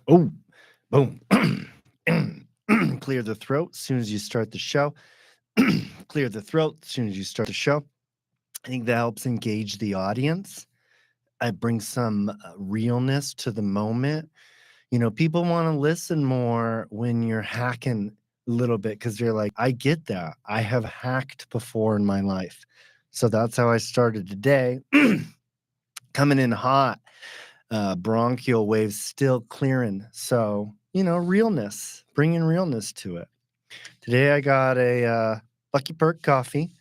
Oh, boom. Clear the throat as soon as you start the show. Clear the throat as soon as you start the show. I think that helps engage the audience. I bring some realness to the moment. People want to listen more when you're hacking a little bit because they're like, I get that. I have hacked before in my life. So that's how I started today. Coming in hot, bronchial waves still clearing. So, realness, bringing realness to it. Today I got a Lucky Perk coffee.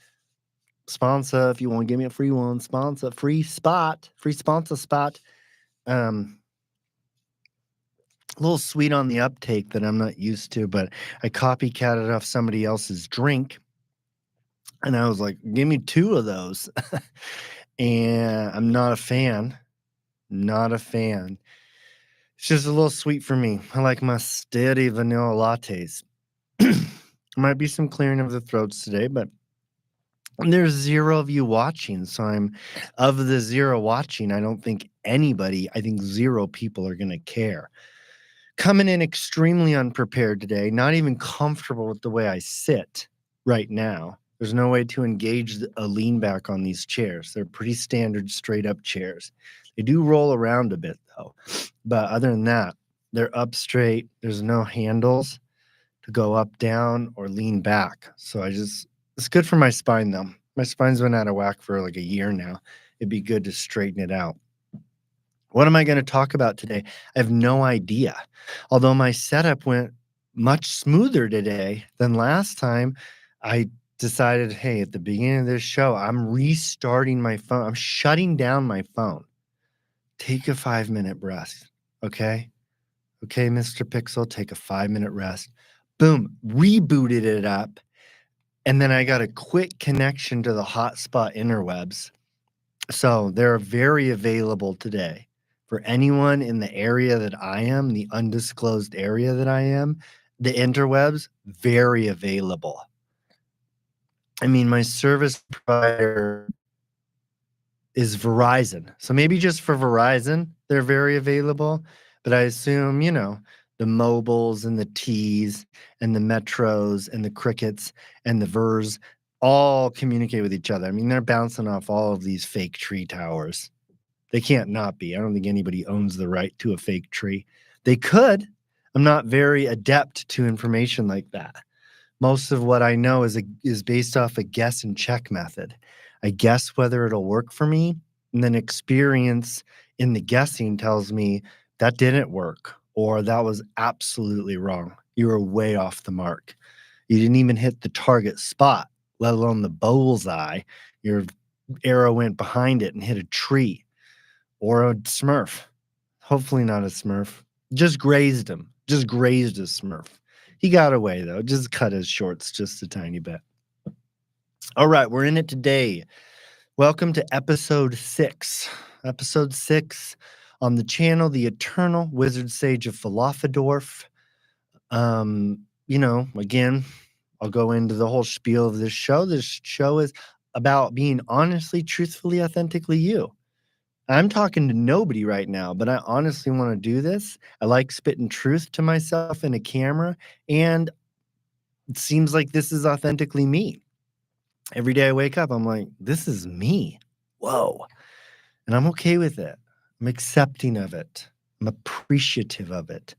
Sponsor, if you want to give me a free one, sponsor, free sponsor spot. Um, a little sweet on the uptake that I'm not used to, but I copycatted off somebody else's drink. And I was like, give me 2 of those. And I'm not a fan. Not a fan. It's just a little sweet for me. I like my steady vanilla lattes. Might be some clearing of the throats today, but there's 0 of you watching. So of the 0 watching, I don't think I think 0 people are going to care. Coming in extremely unprepared today, not even comfortable with the way I sit right now. There's no way to engage a lean back on these chairs. They're pretty standard straight up chairs. They do roll around a bit though. But other than that, they're up straight. There's no handles to go up, down, or lean back. So it's good for my spine though. My spine's been out of whack for like a year now. It'd be good to straighten it out. What am I going to talk about today? I have no idea. Although my setup went much smoother today than last time, I decided, hey, at the beginning of this show, I'm restarting my phone. I'm shutting down my phone. Take a 5-minute rest. Okay. Okay, Mr. Pixel, take a 5-minute rest. Boom, rebooted it up. And then I got a quick connection to the hotspot interwebs. So they're very available today for anyone in the area that I am, the undisclosed area that I am. The interwebs, very available. I mean, my service provider is Verizon. So maybe just for Verizon, they're very available. But I assume, the mobiles and the T's and the metros and the crickets and the VERS all communicate with each other. I mean, they're bouncing off all of these fake tree towers. They can't not be. I don't think anybody owns the right to a fake tree. They could. I'm not very adept to information like that. Most of what I know is based off a guess and check method. I guess whether it'll work for me, and then experience in the guessing tells me that didn't work or that was absolutely wrong. You were way off the mark. You didn't even hit the target spot, let alone the bullseye. Your arrow went behind it and hit a tree or a Smurf. Hopefully not a Smurf. Just grazed him. Just grazed a Smurf. He got away, though. Just cut his shorts just a tiny bit. All right, we're in it today. Welcome to episode 6. Episode 6 on the channel, The Eternal Wizard Sage of Falafadorf. Again, I'll go into the whole spiel of this show. This show is about being honestly, truthfully, authentically you. I'm talking to nobody right now, but I honestly want to do this. I like spitting truth to myself in a camera, and it seems like this is authentically me. Every day I wake up, I'm like, this is me. Whoa. And I'm okay with it. I'm accepting of it. I'm appreciative of it.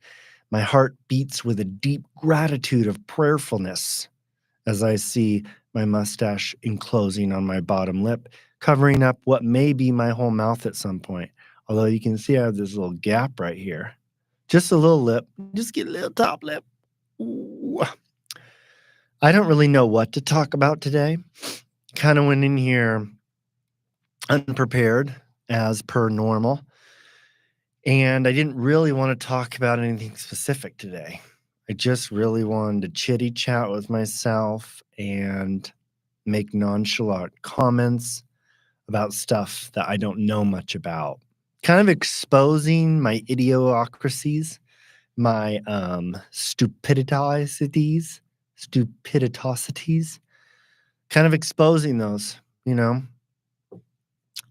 My heart beats with a deep gratitude of prayerfulness as I see my mustache enclosing on my bottom lip, covering up what may be my whole mouth at some point. Although you can see I have this little gap right here. Just a little lip. Just get a little top lip. Ooh. I don't really know what to talk about today. Kind of went in here unprepared as per normal. And I didn't really want to talk about anything specific today. I just really wanted to chitty chat with myself and make nonchalant comments about stuff that I don't know much about. Kind of exposing my idiocracies, my stupiditosities, kind of exposing those.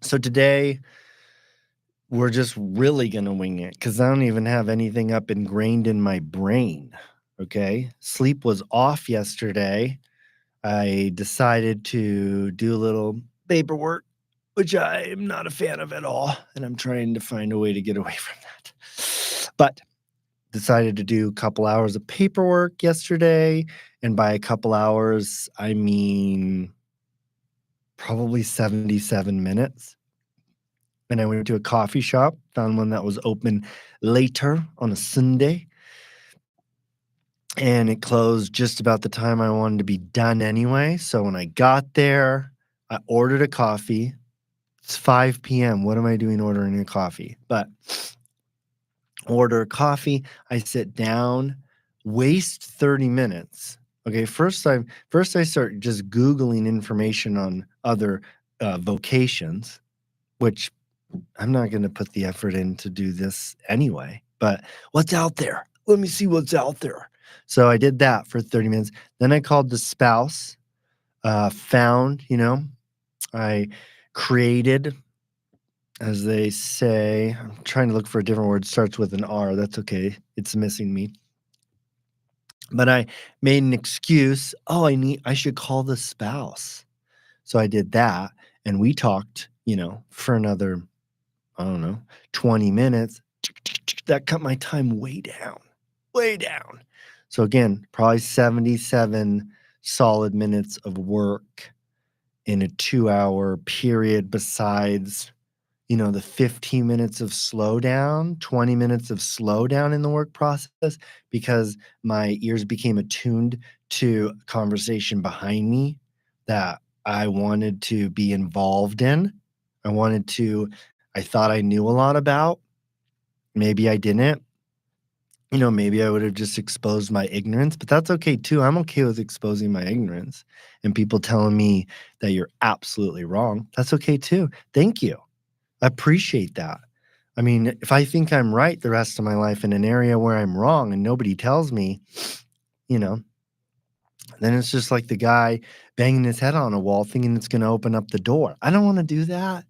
So today, we're just really gonna wing it because I don't even have anything up ingrained in my brain. Okay. Sleep was off yesterday. I decided to do a little paperwork, which I am not a fan of at all. And I'm trying to find a way to get away from that. But decided to do a couple hours of paperwork yesterday. And by a couple hours, I mean probably 77 minutes. And I went to a coffee shop, found one that was open later on a Sunday, and it closed just about the time I wanted to be done anyway. So when I got there, I ordered a coffee. It's 5 p.m. What am I doing ordering a coffee? But order a coffee, I sit down, waste 30 minutes. Okay, first I start just Googling information on other vocations, which I'm not gonna put the effort in to do this anyway, but what's out there? Let me see what's out there. So I did that for 30 minutes. Then I called the spouse, I created, as they say, I'm trying to look for a different word, starts with an R. That's okay. It's missing me. But I made an excuse. Oh, I should call the spouse. So I did that and we talked, for another, I don't know, 20 minutes. That cut my time way down, way down. So again, probably 77 solid minutes of work in a 2-hour period besides, the 15 minutes of slowdown, 20 minutes of slowdown in the work process because my ears became attuned to a conversation behind me that I wanted to be involved in. I thought I knew a lot about. Maybe I didn't. Maybe I would have just exposed my ignorance, but that's okay too. I'm okay with exposing my ignorance and people telling me that you're absolutely wrong. That's okay too. Thank you. I appreciate that. I mean, if I think I'm right the rest of my life in an area where I'm wrong and nobody tells me, you know, then it's just like the guy banging his head on a wall thinking it's going to open up the door. I don't want to do that.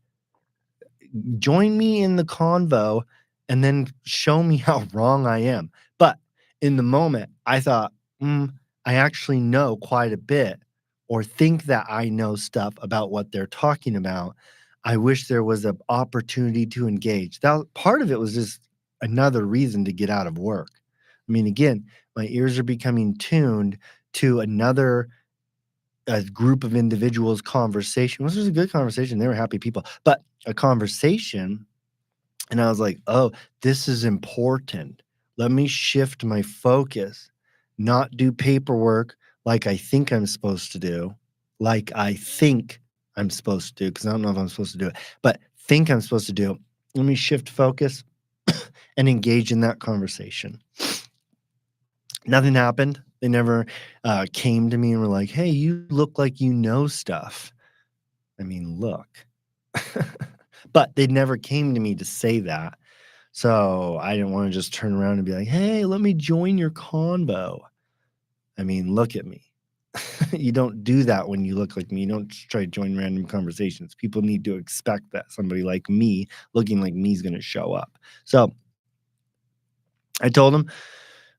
Join me in the convo and then show me how wrong I am. But in the moment, I thought, I actually know quite a bit or think that I know stuff about what they're talking about. I wish there was an opportunity to engage. That part of it was just another reason to get out of work. I mean, again, my ears are becoming tuned to another a group of individuals conversation. This was a good conversation. They were happy people, but a conversation. And I was like, oh, this is important. Let me shift my focus, not do paperwork like I think I'm supposed to do, like I think I'm supposed to do, because I don't know if I'm supposed to do it, but think I'm supposed to do it. Let me shift focus and engage in that conversation. Nothing happened. They never came to me and were like, hey, you look like you know stuff. I mean, look. But they never came to me to say that. So I didn't want to just turn around and be like, hey, let me join your convo. I mean, look at me. You don't do that when you look like me. You don't just try to join random conversations. People need to expect that somebody like me, looking like me, is going to show up. So I told him,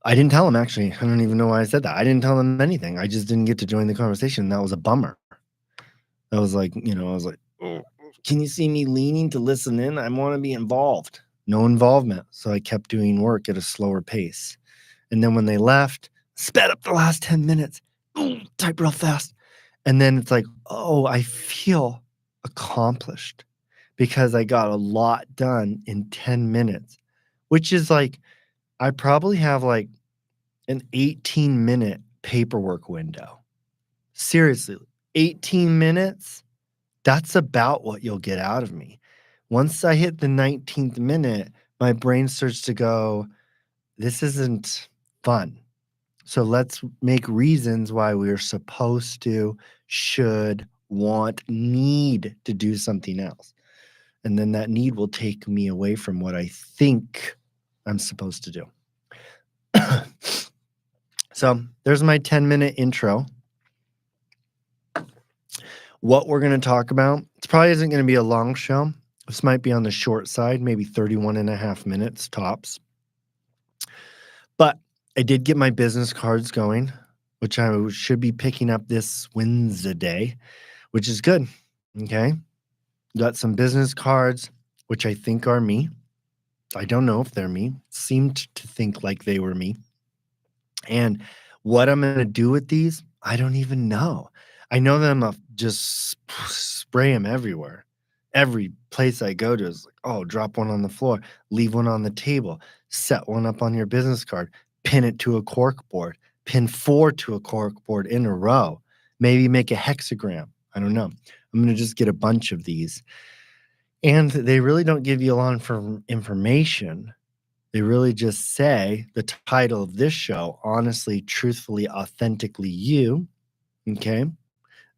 I didn't tell him actually. I don't even know why I said that. I didn't tell him anything. I just didn't get to join the conversation. That was a bummer. I was like, oh, can you see me leaning to listen in? I want to be involved. No involvement. So I kept doing work at a slower pace. And then when they left, sped up the last 10 minutes, type real fast. And then it's like, oh, I feel accomplished because I got a lot done in 10 minutes, which is like, I probably have like an 18-minute paperwork window. Seriously, 18 minutes, that's about what you'll get out of me. Once I hit the 19th minute, my brain starts to go, this isn't fun. So let's make reasons why we're supposed to, should, want, need to do something else. And then that need will take me away from what I think I'm supposed to do. So there's my 10-minute intro. What we're going to talk about, it probably isn't going to be a long show. This might be on the short side, maybe 31 and a half minutes tops. But I did get my business cards going, which I should be picking up this Wednesday, which is good. Okay. Got some business cards, which I think are me. I don't know if they're me. Seemed to think like they were me. And what I'm gonna do with these, I don't even know. I know that Imma just spray them everywhere. Every place I go to is like, "Oh, drop one on the floor, leave one on the table, set one up on your business card, pin it to a cork board, pin 4 to a cork board in a row, maybe make a hexagram." I don't know. I'm gonna just get a bunch of these, and they really don't give you a lot of information. They really just say the title of this show, Honestly, Truthfully, Authentically You. Okay.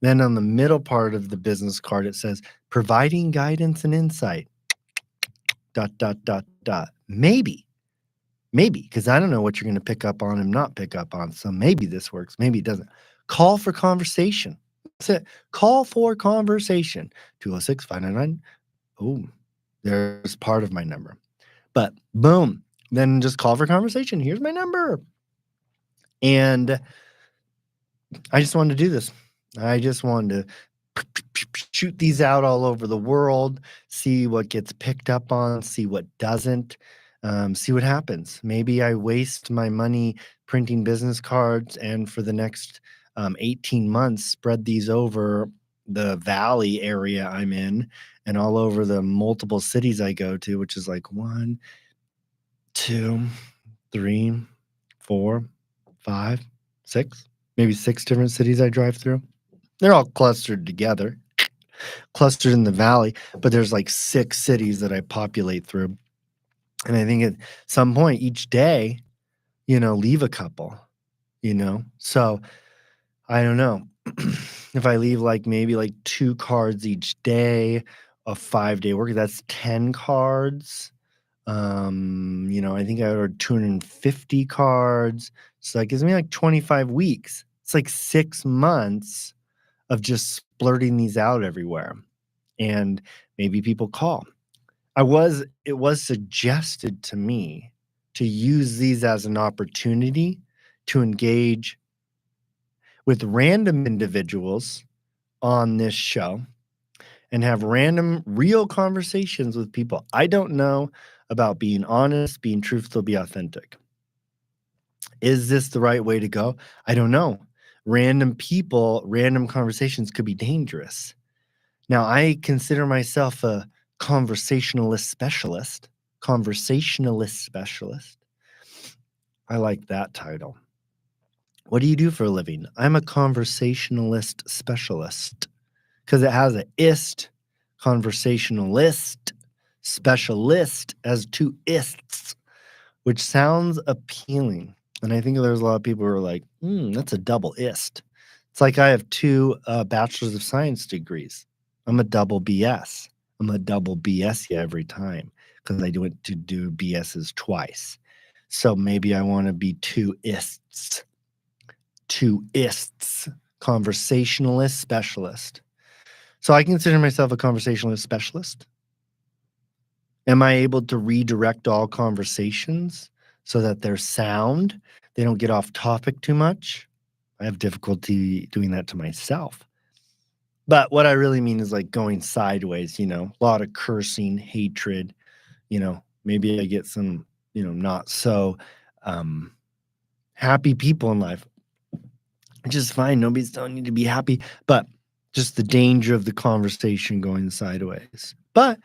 Then on the middle part of the business card, it says providing guidance and insight. Dot, dot, dot, dot. Maybe, because I don't know what you're going to pick up on and not pick up on. So maybe this works. Maybe it doesn't. Call for conversation. That's it. Call for conversation. 206 599. Oh, there's part of my number. But boom, then just call for conversation. Here's my number. And I just wanted to do this. I just wanted to shoot these out all over the world, see what gets picked up on, see what doesn't, see what happens. Maybe I waste my money printing business cards and for the next 18 months, spread these over the valley area I'm in and all over the multiple cities I go to, which is like 1, 2, 3, 4, 5, 6, maybe 6 different cities I drive through. They're all clustered together, clustered in the valley, but there's like 6 cities that I populate through. And I think at some point each day, leave a couple. So I don't know. If I leave maybe 2 cards each day, a 5-day work, that's 10 cards. I think I ordered 250 cards. So that gives me 25 weeks. It's like 6 months of just splurting these out everywhere. And maybe people call. It was suggested to me to use these as an opportunity to engage with random individuals on this show and have random, real conversations with people I don't know about being honest, being truthful, be authentic. Is this the right way to go? I don't know. Random people, random conversations could be dangerous. Now, I consider myself a conversationalist specialist. Conversationalist specialist. I like that title. What do you do for a living? I'm a conversationalist specialist because it has a ist, conversationalist, specialist as 2 ists, which sounds appealing. And I think there's a lot of people who are like, that's a double ist. It's like I have 2 bachelor's of science degrees. I'm a double BS. I'm a double BS you every time because I went to do BS's twice. So maybe I want to be 2 ists. 2 ists, conversationalist specialist. So I consider myself a conversationalist specialist. Am I able to redirect all conversations so that they're sound? They don't get off topic too much. I have difficulty doing that to myself. But what I really mean is going sideways, a lot of cursing, hatred, maybe I get some, not so happy people in life, which is fine. Nobody's telling you to be happy, but just the danger of the conversation going sideways. But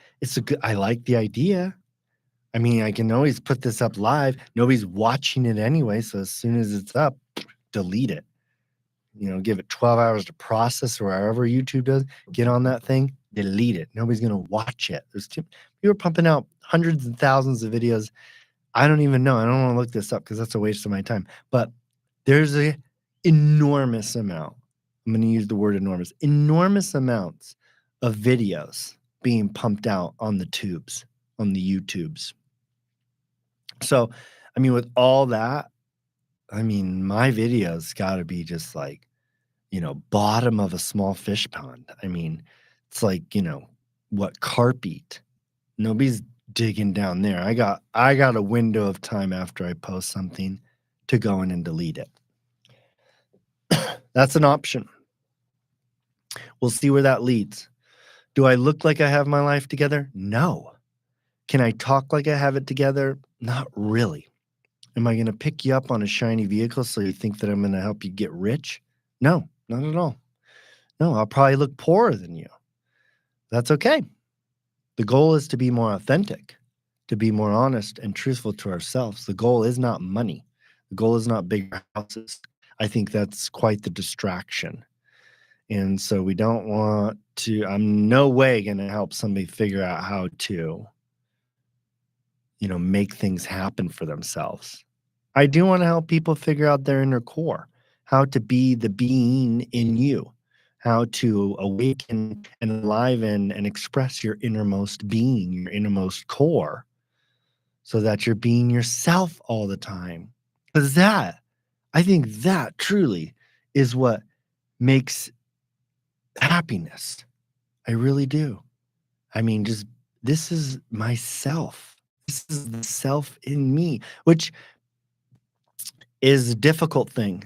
I like the idea. I mean, I can always put this up live. Nobody's watching it anyway. So as soon as it's up, delete it. Give it 12 hours to process or however YouTube does. Get on that thing, delete it. Nobody's going to watch it. People are pumping out hundreds and thousands of videos. I don't even know. I don't want to look this up because that's a waste of my time. But there's a enormous amount. I'm going to use the word enormous amounts of videos being pumped out on the tubes, on the YouTubes. So, I mean, with all that, I mean, my videos got to be just bottom of a small fish pond. I mean, it's what carp eat. Nobody's digging down there. I got a window of time after I post something to go in and delete it. That's an option. We'll see where that leads. Do I look like I have my life together? No. Can I talk like I have it together? Not really. Am I going to pick you up on a shiny vehicle so you think that I'm going to help you get rich? No, not at all. No, I'll probably look poorer than you. That's okay. The goal is to be more authentic, to be more honest and truthful to ourselves. The goal is not money. The goal is not bigger houses. I think that's quite the distraction. And so we don't want to, I'm no way going to help somebody figure out how to, make things happen for themselves. I do want to help people figure out their inner core, how to be the being in you, how to awaken and enliven and express your innermost being, your innermost core, so that you're being yourself all the time. Because I think that truly is what makes happiness. I really do. I mean, just this is myself. This is the self in me, which is a difficult thing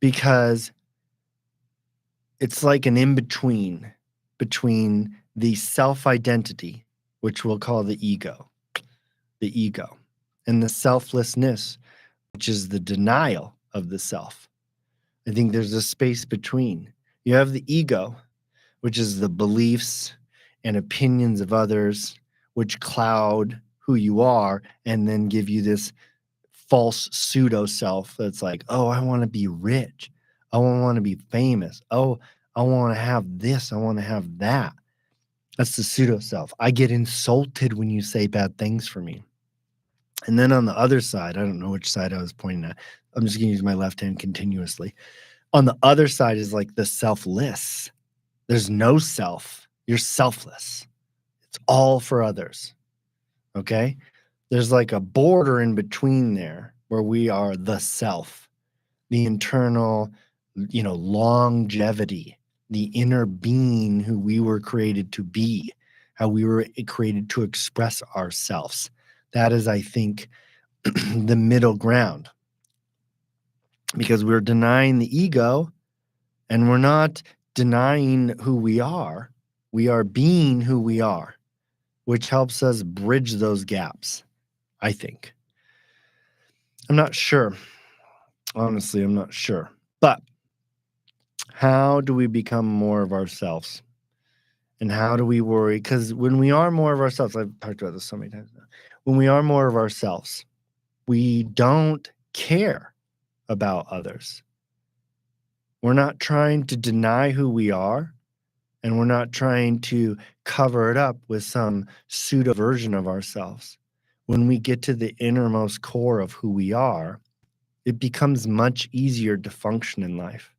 because it's like an in between the self identity, which we'll call the ego, and the selflessness, which is the denial of the self. I think there's a space between. You have the ego, which is the beliefs and opinions of others, which cloud who you are and then give you this false pseudo self that's like, oh, I want to be rich. Oh, I want to be famous. Oh, I want to have this. I want to have that. That's the pseudo self. I get insulted when you say bad things for me. And then on the other side, I don't know which side I was pointing at. I'm just going to use my left hand continuously. On the other side is like the selfless. There's no self. You're selfless. It's all for others. Okay? There's like a border in between there where we are the self, the internal, longevity, the inner being who we were created to be, how we were created to express ourselves. That is, I think, the middle ground because we're denying the ego and we're not denying who we are. We are being who we are, which helps us bridge those gaps, I think. I'm not sure. Honestly, I'm not sure. But how do we become more of ourselves? And how do we worry? Because when we are more of ourselves, I've talked about this so many times now. When we are more of ourselves, we don't care about others. We're not trying to deny who we are, and we're not trying to cover it up with some pseudo version of ourselves. When we get to the innermost core of who we are, it becomes much easier to function in life.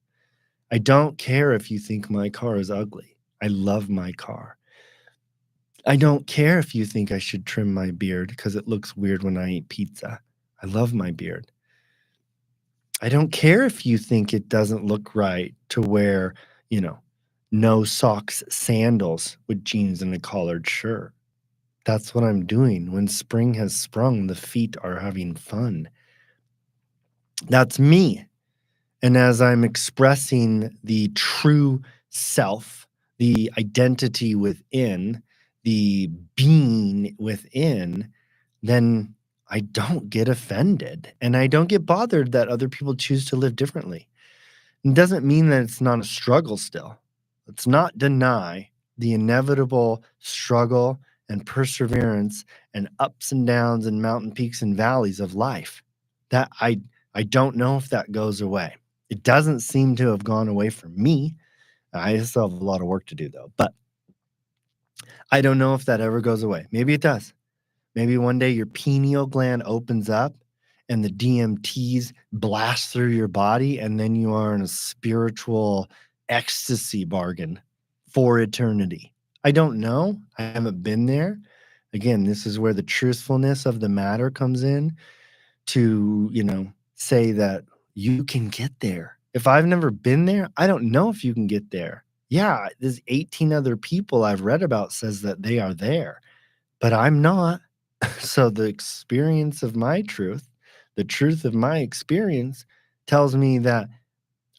I don't care if you think my car is ugly. I love my car. I don't care if you think I should trim my beard because it looks weird when I eat pizza. I love my beard. I don't care if you think it doesn't look right to wear, you know, no socks, sandals with jeans and a collared shirt. That's what I'm doing. When spring has sprung, the feet are having fun. That's me. And as I'm expressing the true self, the identity within, the being within, then I don't get offended and I don't get bothered that other people choose to live differently. It doesn't mean that it's not a struggle still. Let's not deny the inevitable struggle and perseverance and ups and downs and mountain peaks and valleys of life. That I don't know if that goes away. It doesn't seem to have gone away for me. I still have a lot of work to do though, but I don't know if that ever goes away. Maybe it does. Maybe one day your pineal gland opens up and the DMTs blast through your body, and then you are in a spiritual ecstasy bargain for eternity. I don't know. I haven't been there. Again, this is where the truthfulness of the matter comes in to, say that you can get there. If I've never been there, I don't know if you can get there. Yeah, there's 18 other people I've read about says that they are there. but I'm not. So the experience of my truth, the truth of my experience tells me that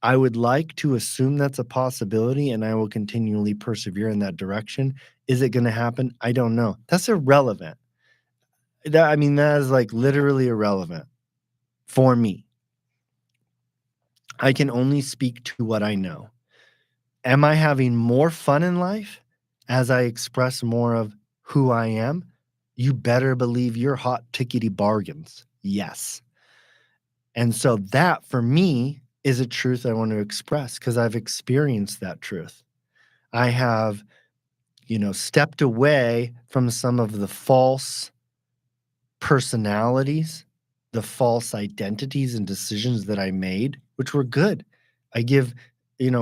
I would like to assume that's a possibility and I will continually persevere in that direction. Is it going to happen? I don't know. That's irrelevant. I mean, that is like literally irrelevant for me. I can only speak to what I know. Am I having more fun in life as I express more of who I am? You better believe you're hot tickety bargains. Yes. And so that for me is a truth I want to express because I've experienced that truth. I have, stepped away from some of the false personalities, the false identities and decisions that I made, which were good. I give,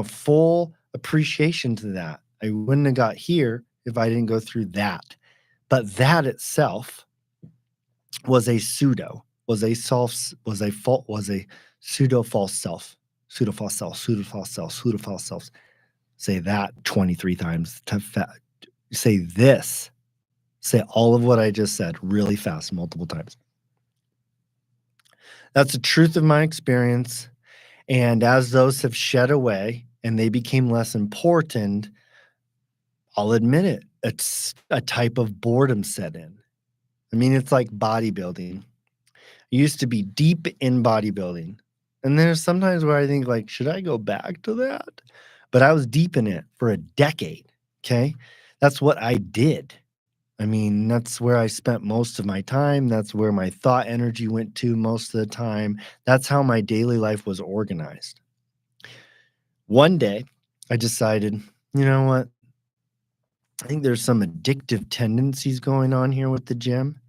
full appreciation to that. I wouldn't have got here if I didn't go through that. But that itself was a pseudo, was a self, was a pseudo false self, pseudo false self, pseudo false self, pseudo false self. Say that 23 times. Say this. Say all of what I just said really fast, multiple times. That's the truth of my experience. And as those have shed away and they became less important, I'll admit it. It's a type of boredom set in. I mean, it's like bodybuilding. I used to be deep in bodybuilding. And there's sometimes where I think, like, should I go back to that? But I was deep in it for a decade. Okay. That's what I did. I mean, that's where I spent most of my time. That's where my thought energy went to most of the time. That's how my daily life was organized. One day, I decided, you know what? I think there's some addictive tendencies going on here with the gym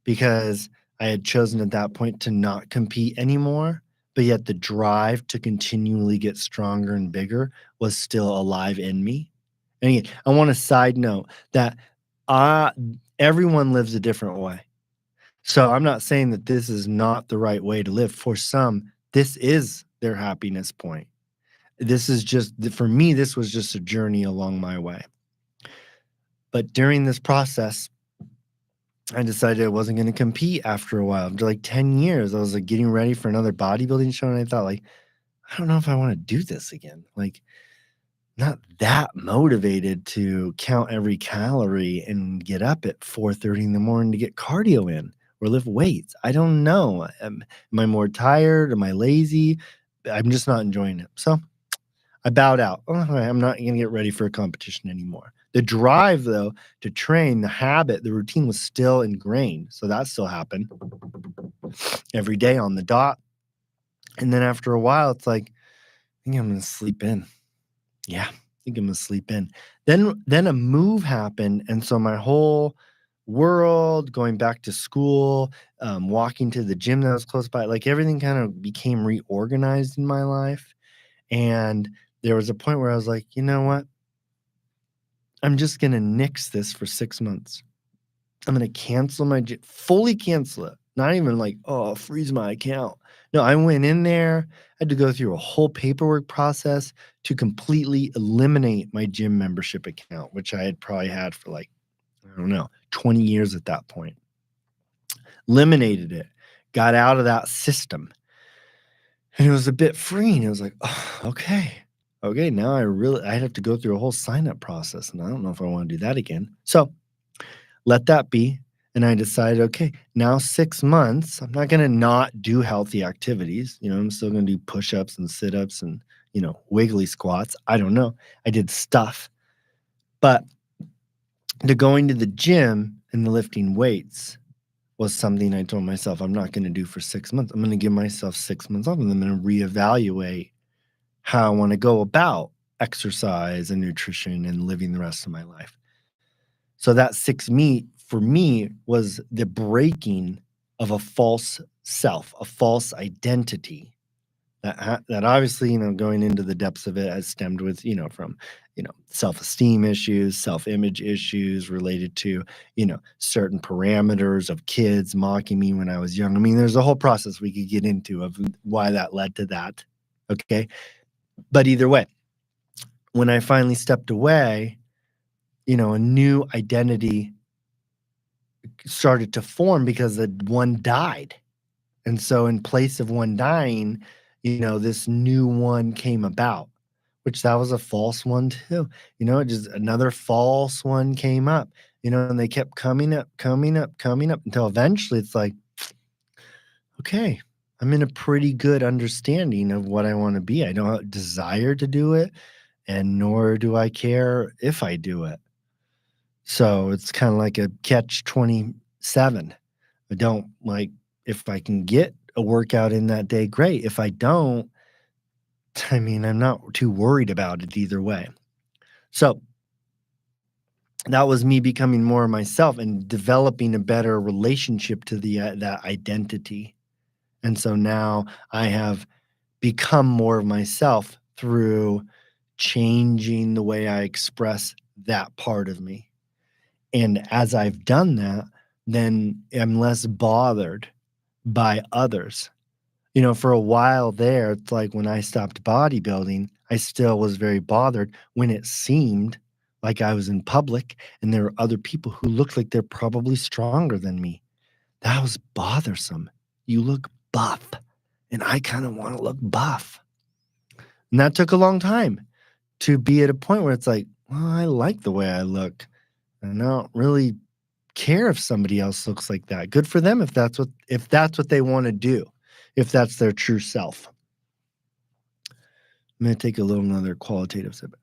because I had chosen at that point to not compete anymore, but yet the drive to continually get stronger and bigger was still alive in me. And again, I want to side note that uh, everyone lives a different way. So I'm not saying that this is not the right way to live. For some, this is their happiness point. This is just, for me, this was just a journey along my way. But during this process, I decided I wasn't going to compete after a while. After like 10 years, I was like getting ready for another bodybuilding show. And I thought, like, I don't know if I want to do this again. Like, not that motivated to count every calorie and get up at 4:30 in the morning to get cardio in or lift weights. I don't know. Am I more tired? Am I lazy? I'm just not enjoying it. So I bowed out. Oh, I'm not going to get ready for a competition anymore. The drive, though, to train, the habit, the routine was still ingrained. So that still happened every day on the dot. And then after a while, it's like, I think I'm going to sleep in. Yeah, I think I'm going to sleep in. Then a move happened. And so my whole world, going back to school, walking to the gym that was close by, like everything kind of became reorganized in my life. And there was a point where I was like, you know what? I'm just gonna nix this for 6 months. I'm gonna cancel my fully cancel it. Not even like, "Oh, freeze my account." No, I went in there, had to go through a whole paperwork process to completely eliminate my gym membership account, which I had probably had for like, I don't know, 20 years at that point. Eliminated it, got out of that system. And it was a bit freeing. It was like, "Oh, okay. Okay, now I'd have to go through a whole sign-up process, and I don't know if I wanna do that again." So, let that be, and I decided, "Okay, now 6 months, I'm not gonna not do healthy activities." I'm still gonna do push-ups and sit-ups and, wiggly squats. I don't know. I did stuff, but the going to the gym and the lifting weights was something I told myself I'm not gonna do for 6 months. I'm gonna give myself 6 months off, and I'm gonna reevaluate how I wanna go about exercise and nutrition and living the rest of my life. So that 6 meat for me was the breaking of a false self, a false identity that obviously, going into the depths of it has stemmed with, from, self-esteem issues, self-image issues related to, certain parameters of kids mocking me when I was young. I mean, there's a whole process we could get into of why that led to that. Okay. But either way, when I finally stepped away, a new identity started to form because the one died. And so in place of one dying, this new one came about, which that was a false one too. Just another false one came up, and they kept coming up, coming up, coming up until eventually it's like, okay, I'm in a pretty good understanding of what I want to be. I don't desire to do it, and nor do I care if I do it. So it's kind of like a catch 27. I don't like if I can get a workout in that day, great. If I don't, I mean, I'm not too worried about it either way. So that was me becoming more of myself and developing a better relationship to that identity. And so now I have become more of myself through changing the way I express that part of me. And as I've done that, then I'm less bothered by others. For a while there, it's like when I stopped bodybuilding, I still was very bothered when it seemed like I was in public and there were other people who looked like they're probably stronger than me. That was bothersome. You look buff, and I kind of want to look buff. And that took a long time to be at a point where it's like, well, I like the way I look. And I don't really care if somebody else looks like that. Good for them if that's what they want to do, if that's their true self. I'm gonna take another qualitative sip.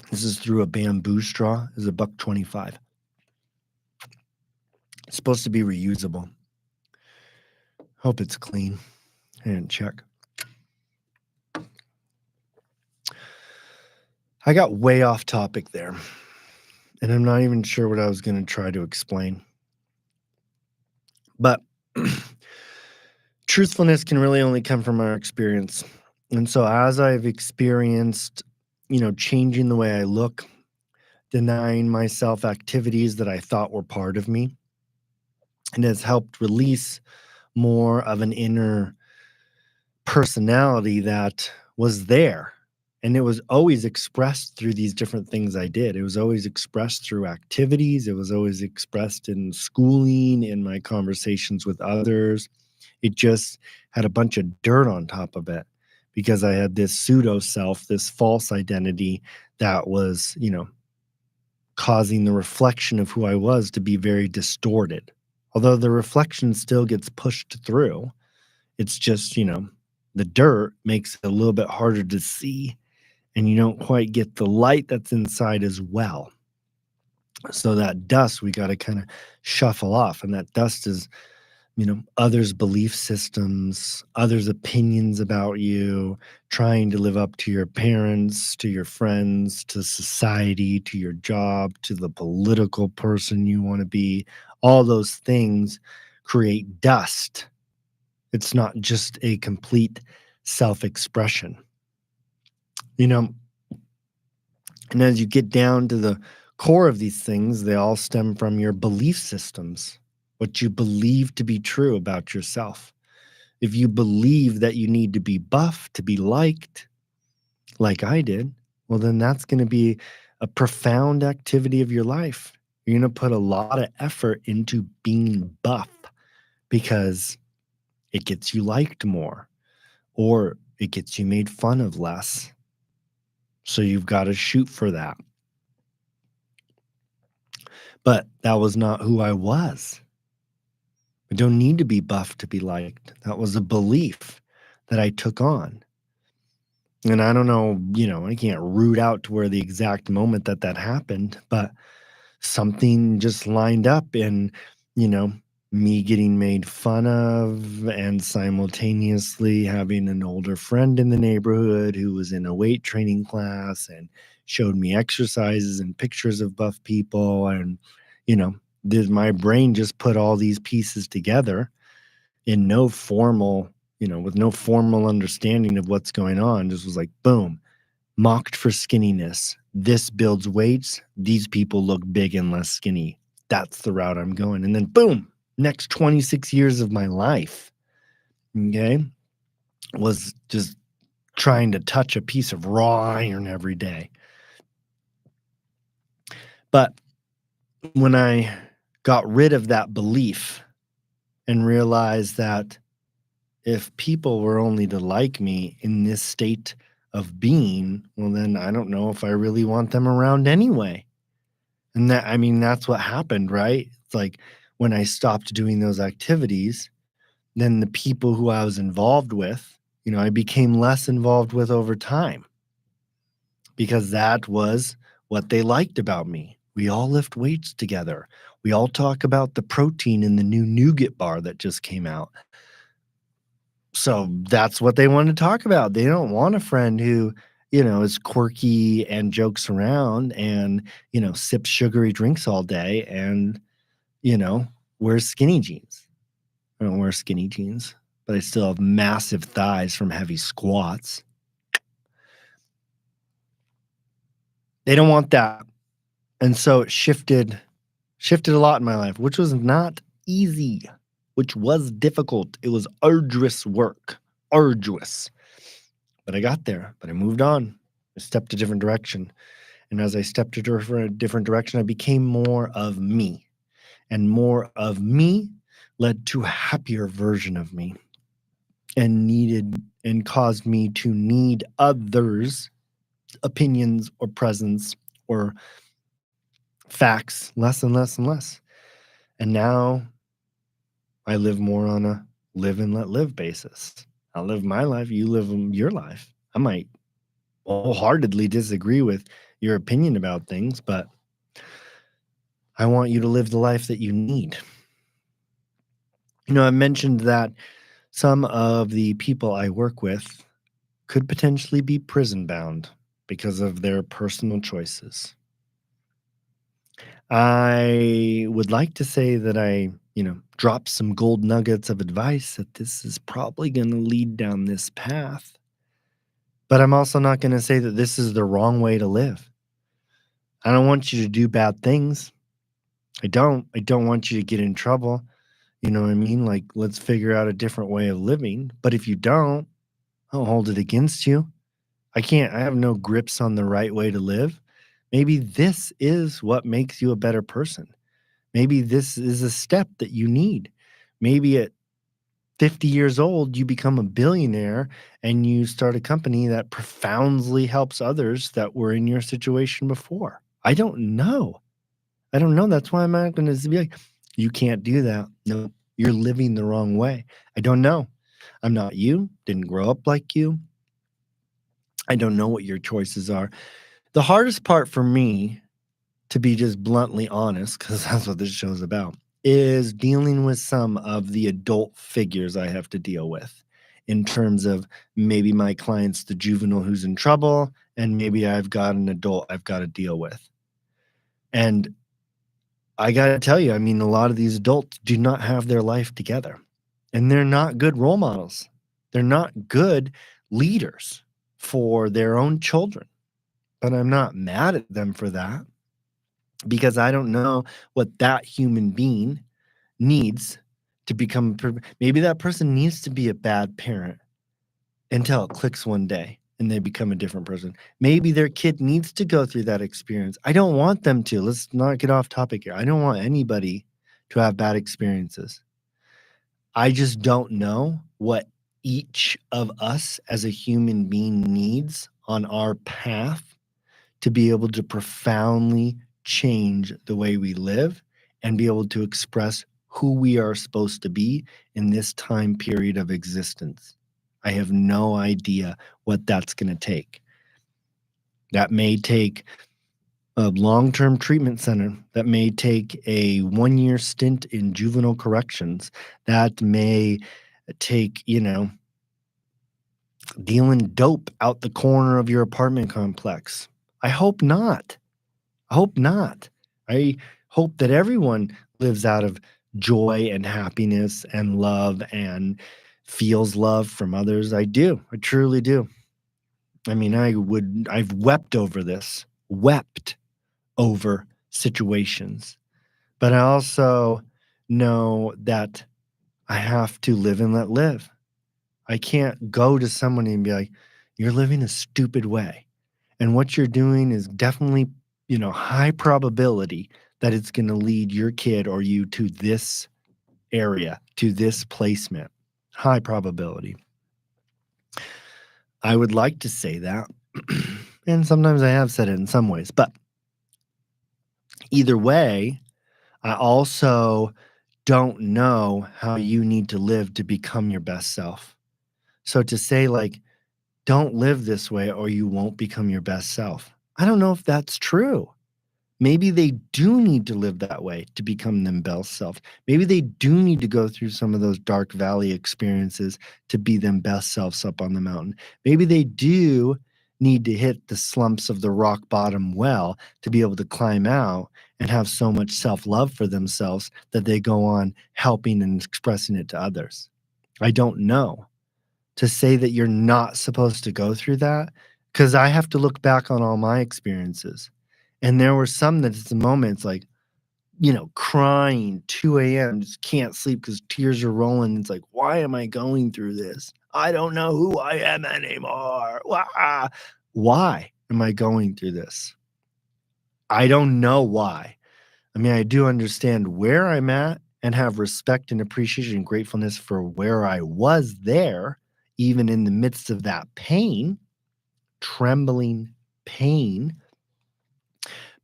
This is through a bamboo straw. This is $1.25. It's supposed to be reusable. Hope it's clean. I didn't check. I got way off topic there, and I'm not even sure what I was going to try to explain. But truthfulness can really only come from our experience. And so as I've experienced, changing the way I look, denying myself activities that I thought were part of me, and has helped release more of an inner personality that was there. And it was always expressed through these different things I did. It was always expressed through activities. It was always expressed in schooling, in my conversations with others. It just had a bunch of dirt on top of it because I had this pseudo self, this false identity that was, causing the reflection of who I was to be very distorted. Although the reflection still gets pushed through, it's just, the dirt makes it a little bit harder to see, and you don't quite get the light that's inside as well. So that dust we got to kind of shuffle off. And that dust is, others' belief systems, others' opinions about you, trying to live up to your parents, to your friends, to society, to your job, to the political person you want to be. All those things create dust. It's not just a complete self expression, you know. And as you get down to the core of these things, they all stem from your belief systems, what you believe to be true about yourself. If you believe that you need to be buff to be liked, like I did, well, then that's going to be a profound activity of your life. You're going to put a lot of effort into being buff because it gets you liked more or it gets you made fun of less. So you've got to shoot for that. But that was not who I was. I don't need to be buff to be liked. That was a belief that I took on. And I don't know, I can't root out to where the exact moment that happened, but something just lined up in, you know, me getting made fun of and simultaneously having an older friend in the neighborhood who was in a weight training class and showed me exercises and pictures of buff people. And, my brain just put all these pieces together in no formal, with no formal understanding of what's going on. Just was like, boom, mocked for skinniness. This builds weights. These people look big and less skinny. That's the route I'm going. And then boom, next 26 years of my life, okay, was just trying to touch a piece of raw iron every day. But when I got rid of that belief and realized that if people were only to like me in this state of being, well, then I don't know if I really want them around anyway. And that, I mean, that's what happened, right? It's like when I stopped doing those activities, then the people who I was involved with, I became less involved with over time because that was what they liked about me. We all lift weights together. We all talk about the protein in the new nougat bar that just came out. So that's what they want to talk about. They don't want a friend who, is quirky and jokes around and, sips sugary drinks all day and, you know, wears skinny jeans. I don't wear skinny jeans, but I still have massive thighs from heavy squats. They don't want that. And so it shifted a lot in my life, which was not easy, which was difficult. It was arduous work, arduous. But I got there, but I moved on. I stepped a different direction. And as I stepped a different direction, I became more of me. And more of me led to a happier version of me and caused me to need others' opinions or presence or facts less and less and less. And now I live more on a live and let live basis. I'll live my life, you live your life. I might wholeheartedly disagree with your opinion about things, but I want you to live the life that you need. I mentioned that some of the people I work with could potentially be prison bound because of their personal choices. I would like to say that I, dropped some gold nuggets of advice that this is probably going to lead down this path. But I'm also not going to say that this is the wrong way to live. I don't want you to do bad things. I don't. I don't want you to get in trouble. You know what I mean? Like, let's figure out a different way of living. But if you don't, I'll hold it against you. I have no grips on the right way to live. Maybe this is what makes you a better person. Maybe this is a step that you need. Maybe at 50 years old, you become a billionaire and you start a company that profoundly helps others that were in your situation before. I don't know. I don't know. That's why I'm not going to be like, you can't do that. No, you're living the wrong way. I don't know. I'm not you, didn't grow up like you. I don't know what your choices are. The hardest part for me, to be just bluntly honest, because that's what this show is about, is dealing with some of the adult figures I have to deal with in terms of maybe my client's the juvenile who's in trouble, and maybe I've got an adult I've got to deal with. And I got to tell you, I mean, a lot of these adults do not have their life together, and they're not good role models. They're not good leaders for their own children. But I'm not mad at them for that because I don't know what that human being needs to become. Maybe that person needs to be a bad parent until it clicks one day and they become a different person. Maybe their kid needs to go through that experience. I don't want them to. Let's not get off topic here. I don't want anybody to have bad experiences. I just don't know what each of us as a human being needs on our path to be able to profoundly change the way we live and be able to express who we are supposed to be in this time period of existence. I have no idea what that's going to take. That may take a long-term treatment center. That may take a one-year stint in juvenile corrections. That may take, dealing dope out the corner of your apartment complex. I hope not. I hope not. I hope that everyone lives out of joy and happiness and love and feels love from others. I do. I truly do. I mean, I've wept over this, wept over situations, but I also know that I have to live and let live. I can't go to someone and be like, you're living a stupid way. And what you're doing is definitely, high probability that it's going to lead your kid or you to this area, to this placement. High probability. I would like to say that. And sometimes I have said it in some ways. But either way, I also don't know how you need to live to become your best self. So to say, like, don't live this way or you won't become your best self, I don't know if that's true. Maybe they do need to live that way to become them best self. Maybe they do need to go through some of those dark valley experiences to be them best selves up on the mountain. Maybe they do need to hit the slumps of the rock bottom well to be able to climb out and have so much self-love for themselves that they go on helping and expressing it to others. I don't know. To say that you're not supposed to go through that, because I have to look back on all my experiences. And there were some that at the moments like, crying 2 a.m., just can't sleep because tears are rolling. It's like, why am I going through this? I don't know who I am anymore. Wah! Why am I going through this? I don't know why. I mean, I do understand where I'm at and have respect and appreciation and gratefulness for where I was there, even in the midst of that pain, trembling pain.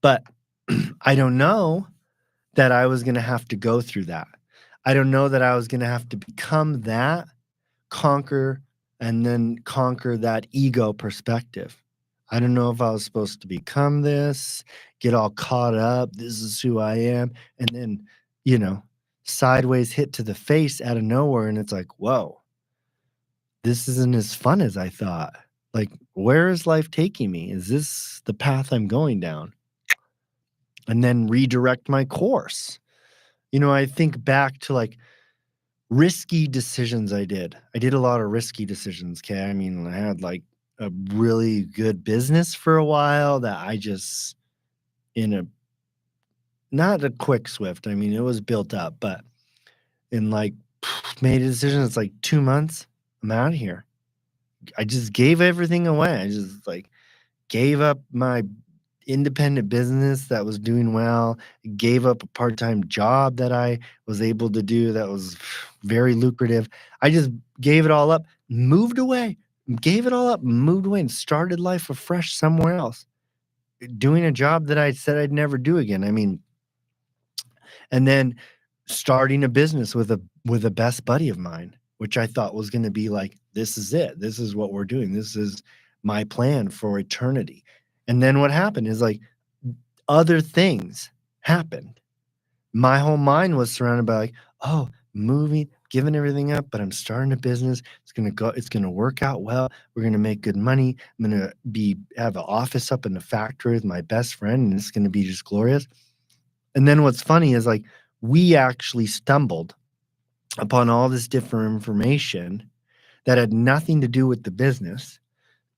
But I don't know that I was going to have to go through that. I don't know that I was going to have to become that, conquer, and then conquer that ego perspective. I don't know if I was supposed to become this, get all caught up. This is who I am. And then, you know, sideways hit to the face out of nowhere. And it's like, whoa, this isn't as fun as I thought. Like, where is life taking me? Is this the path I'm going down? And then redirect my course. I think back to like risky decisions I did. I did a lot of risky decisions, okay? I mean, I had, like, a really good business for a while that I just in a not a quick swift, I mean, it was built up, but in, like, made a decision, it's like 2 months, I'm outta here. I just gave everything away. I just, like, gave up my independent business that was doing well, gave up a part-time job that I was able to do that was very lucrative. I just gave it all up, moved away, gave it all up, moved away, and started life afresh somewhere else, doing a job that I said I'd never do again. I mean, and then starting a business with a best buddy of mine, which I thought was gonna be like, "This is it. This is what we're doing. This is my plan for eternity." And then what happened is, like, other things happened. My whole mind was surrounded by, like, "Oh, moving, giving everything up, but I'm starting a business. It's gonna work out well. We're gonna make good money. I'm gonna be have an office up in the factory with my best friend, and it's gonna be just glorious." And then what's funny is, like, we actually stumbled upon all this different information that had nothing to do with the business.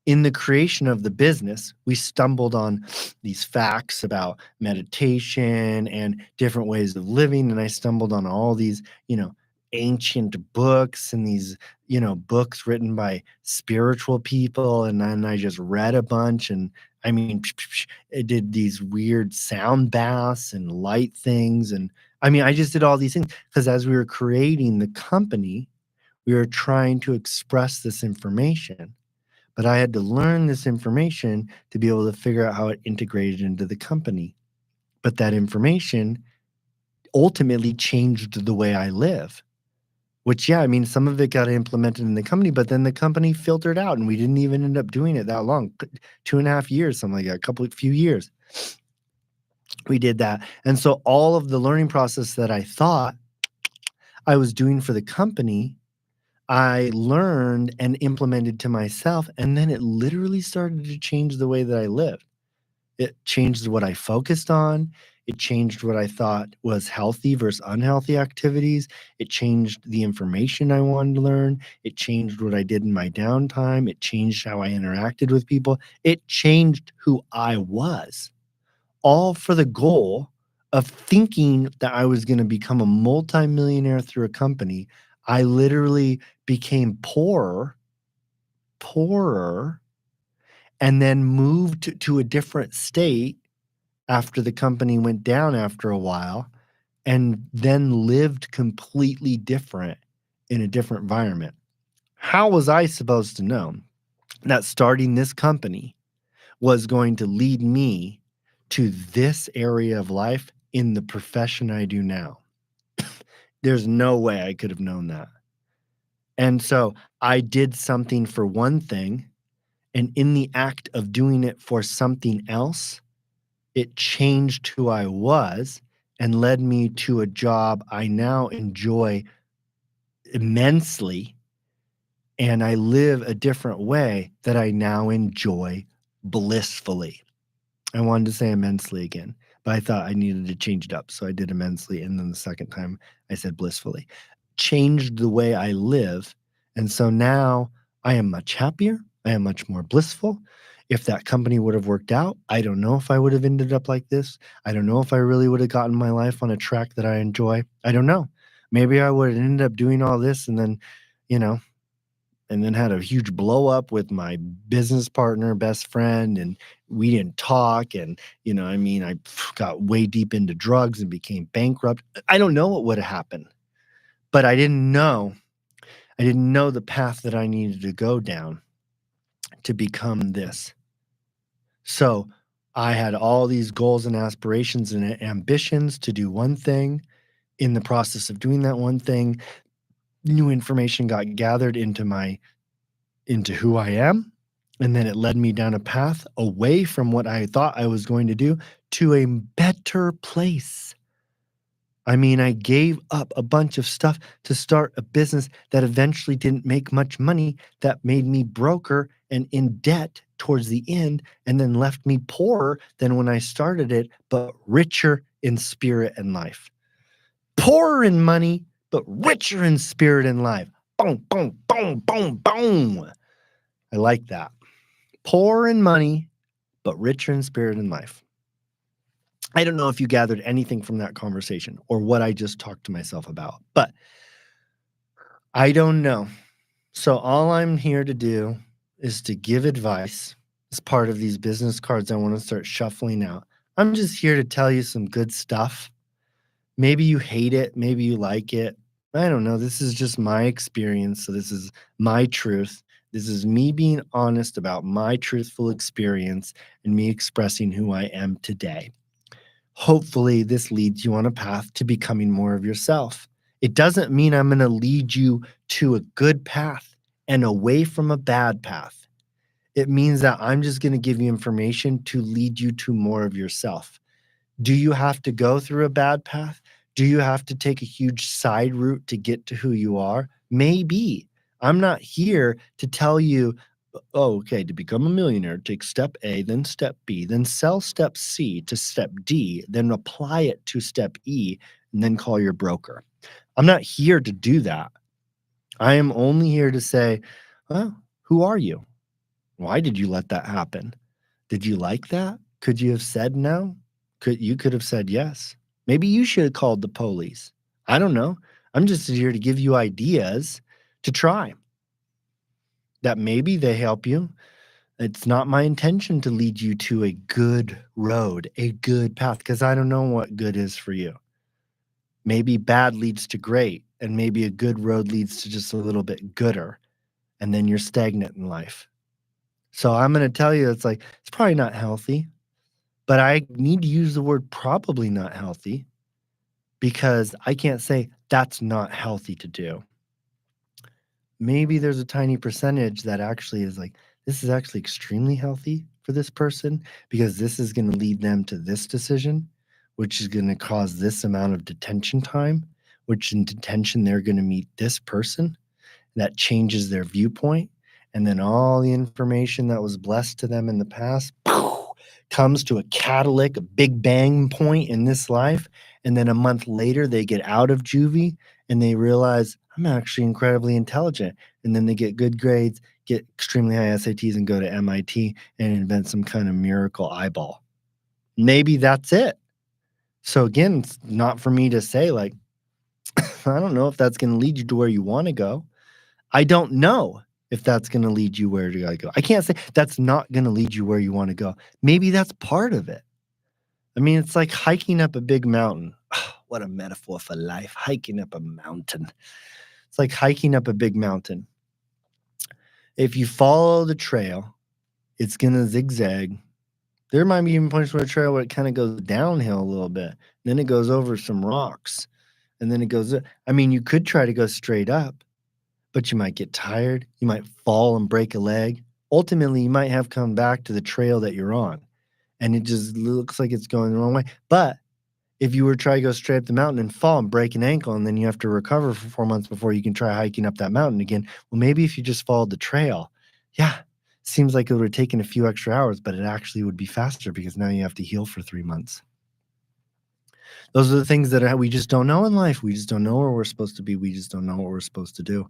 In the creation of the business, we stumbled on these facts about meditation and different ways of living. And I stumbled on all these, ancient books and these, books written by spiritual people. And then I just read a bunch. And I mean, it did these weird sound baths and light things. And I mean, I just did all these things because as we were creating the company, we were trying to express this information, but I had to learn this information to be able to figure out how it integrated into the company. But that information ultimately changed the way I live, which, yeah, I mean, some of it got implemented in the company, but then the company filtered out and we didn't even end up doing it that long, 2.5 years, something like that, few years. We did that. And so all of the learning process that I thought I was doing for the company, I learned and implemented to myself, and then it literally started to change the way that I live. It changed what I focused on. It changed what I thought was healthy versus unhealthy activities. It changed the information I wanted to learn. It changed what I did in my downtime. It changed how I interacted with people. It changed who I was, all for the goal of thinking that I was going to become a multimillionaire through a company. I literally became poorer, and then moved to a different state after the company went down after a while and then lived completely different in a different environment. How was I supposed to know that starting this company was going to lead me to this area of life in the profession I do now? There's no way I could have known that. And so I did something for one thing, and in the act of doing it for something else, it changed who I was and led me to a job I now enjoy immensely, and I live a different way that I now enjoy blissfully. I wanted to say immensely again, but I thought I needed to change it up. So I did immensely. And then the second time I said blissfully. Changed the way I live. And so now I am much happier. I am much more blissful. If that company would have worked out, I don't know if I would have ended up like this. I don't know if I really would have gotten my life on a track that I enjoy. I don't know. Maybe I would have ended up doing all this and then, you know, and then had a huge blow up with my business partner, best friend, and we didn't talk. And, I mean, I got way deep into drugs and became bankrupt. I don't know what would have happened, but I didn't know. I didn't know the path that I needed to go down to become this. So I had all these goals and aspirations and ambitions to do one thing. In the process of doing that one thing, new information got gathered into who I am. And then it led me down a path away from what I thought I was going to do to a better place. I mean, I gave up a bunch of stuff to start a business that eventually didn't make much money, that made me broker and in debt towards the end, and then left me poorer than when I started it, but richer in spirit and life. Poorer in money, but richer in spirit and life. Boom, boom, boom, boom, boom. I like that. Poor in money, but richer in spirit and life. I don't know if you gathered anything from that conversation or what I just talked to myself about, but I don't know. So all I'm here to do is to give advice as part of these business cards I want to start shuffling out. I'm just here to tell you some good stuff. Maybe you hate it, maybe you like it. I don't know. This is just my experience. So this is my truth. This is me being honest about my truthful experience and me expressing who I am today. Hopefully, this leads you on a path to becoming more of yourself. It doesn't mean I'm going to lead you to a good path and away from a bad path. It means that I'm just going to give you information to lead you to more of yourself. Do you have to go through a bad path? Do you have to take a huge side route to get to who you are? Maybe. I'm not here to tell you, oh, okay, to become a millionaire, take step A, then step B, then sell step C to step D, then apply it to step E, and then call your broker. I'm not here to do that. I am only here to say, well, who are you? Why did you let that happen? Did you like that? Could you have said no? You could have said yes. Maybe you should have called the police. I don't know. I'm just here to give you ideas to try. That maybe they help you. It's not my intention to lead you to a good road, a good path, because I don't know what good is for you. Maybe bad leads to great, and maybe a good road leads to just a little bit gooder, and then you're stagnant in life. So I'm going to tell you, it's probably not healthy, but I need to use the word probably not healthy because I can't say that's not healthy to do. Maybe there's a tiny percentage that actually is like, this is actually extremely healthy for this person because this is going to lead them to this decision, which is going to cause this amount of detention time, which in detention, they're going to meet this person that changes their viewpoint. And then all the information that was blessed to them in the past comes to a catalytic, a big bang point in this life. And then a month later, they get out of juvie and they realize I'm actually incredibly intelligent. And then they get good grades, get extremely high SATs, and go to MIT and invent some kind of miracle eyeball. Maybe that's it. So again, it's not for me to say, like, I don't know if that's going to lead you to where you want to go. I don't know if that's going to lead you where to go. I can't say that's not going to lead you where you want to go. Maybe that's part of it. I mean, it's like hiking up a big mountain. What a metaphor for life, hiking up a mountain. It's like hiking up a big mountain. If you follow the trail, it's gonna zigzag. There might be even points where the trail where it kinda goes downhill a little bit, then it goes over some rocks, and then it goes I mean, you could try to go straight up, but you might get tired, you might fall and break a leg. Ultimately, you might have come back to the trail that you're on, and it just looks like it's going the wrong way, but if you were to try to go straight up the mountain and fall and break an ankle, and then you have to recover for 4 months before you can try hiking up that mountain again, well, maybe if you just followed the trail, yeah, seems like it would have taken a few extra hours, but it actually would be faster because now you have to heal for 3 months. Those are the things that we just don't know in life. We just don't know where we're supposed to be. We just don't know what we're supposed to do.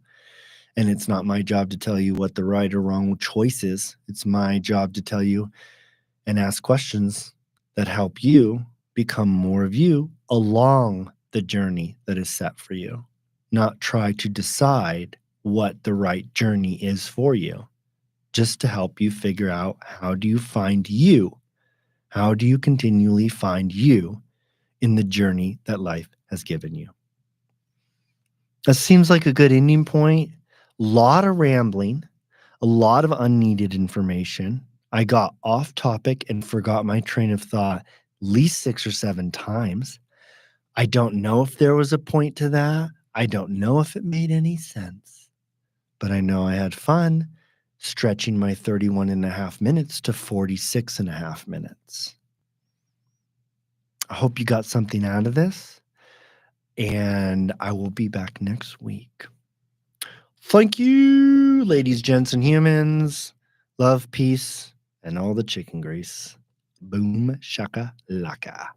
And it's not my job to tell you what the right or wrong choice is. It's my job to tell you and ask questions that help you become more of you along the journey that is set for you, not try to decide what the right journey is for you, just to help you figure out how do you find you? How do you continually find you in the journey that life has given you? That seems like a good ending point. Lot of rambling, a lot of unneeded information. I got off topic and forgot my train of thought at least 6 or 7 times. I don't know if there was a point to that. I don't know if it made any sense, but I know I had fun stretching my 31 and a half minutes to 46 and a half minutes. I hope you got something out of this, and I will be back next week. Thank you, ladies, gents, and humans. Love, peace, and all the chicken grease. Boom, shaka, laka.